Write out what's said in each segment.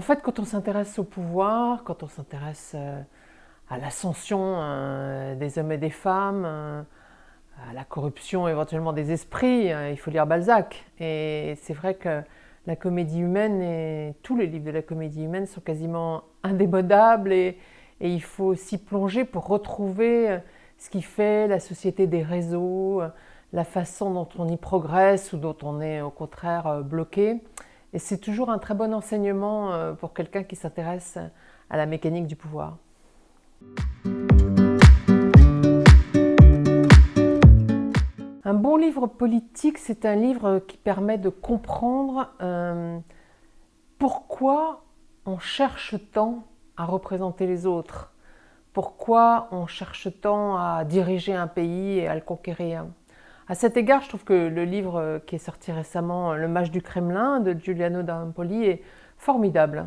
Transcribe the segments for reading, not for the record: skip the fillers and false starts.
fait, quand on s'intéresse au pouvoir, quand on s'intéresse à l'ascension des hommes et des femmes, à la corruption éventuellement des esprits, il faut lire Balzac. Et c'est vrai que la comédie humaine et tous les livres de la comédie humaine sont quasiment indémodables et il faut s'y plonger pour retrouver ce qui fait la société des réseaux, la façon dont on y progresse ou dont on est au contraire bloqué. Et c'est toujours un très bon enseignement pour quelqu'un qui s'intéresse à la mécanique du pouvoir. Un bon livre politique, c'est un livre qui permet de comprendre pourquoi on cherche tant à représenter les autres, pourquoi on cherche tant à diriger un pays et à le conquérir. À cet égard, je trouve que le livre qui est sorti récemment, Le Mage du Kremlin, de Giuliano d'Ampoli, est formidable.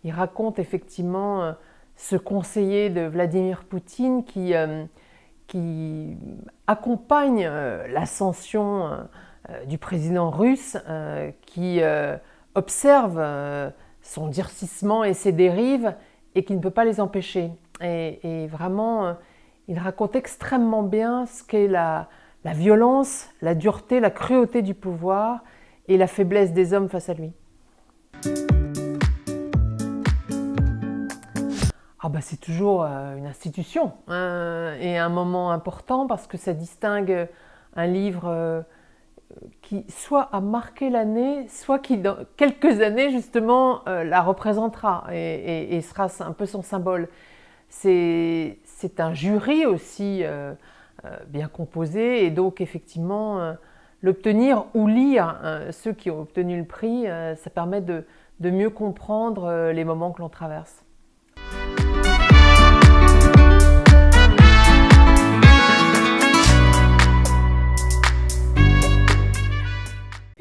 Il raconte effectivement ce conseiller de Vladimir Poutine qui accompagne l'ascension du président russe, qui observe son durcissement et ses dérives et qui ne peut pas les empêcher. Et vraiment, il raconte extrêmement bien ce qu'est la violence, la dureté, la cruauté du pouvoir et la faiblesse des hommes face à lui. C'est toujours une institution et un moment important parce que ça distingue un livre qui soit a marqué l'année, soit qui dans quelques années justement la représentera et sera un peu son symbole. C'est un jury aussi bien composé et donc effectivement l'obtenir ou lire ceux qui ont obtenu le prix, ça permet de mieux comprendre les moments que l'on traverse.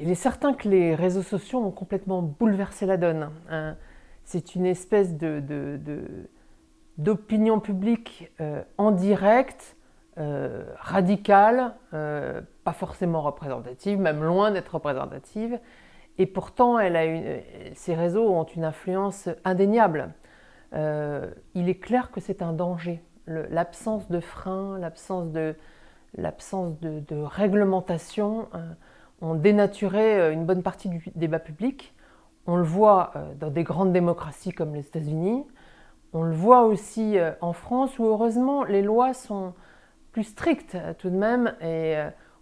Il est certain que les réseaux sociaux ont complètement bouleversé la donne. C'est une espèce d'opinion publique en direct, radicale, pas forcément représentative, même loin d'être représentative. Et pourtant, ces réseaux ont une influence indéniable. Il est clair que c'est un danger. L'absence de frein, l'absence de réglementation ont dénaturé une bonne partie du débat public. On le voit dans des grandes démocraties comme les États-Unis. On le voit aussi en France où heureusement les lois sont plus strictes tout de même et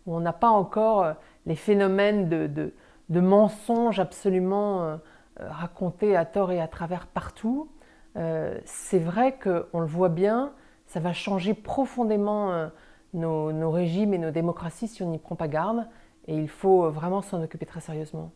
où on n'a pas encore les phénomènes de mensonges absolument racontés à tort et à travers partout. C'est vrai qu'on le voit bien, ça va changer profondément nos régimes et nos démocraties si on n'y prend pas garde. Et il faut vraiment s'en occuper très sérieusement.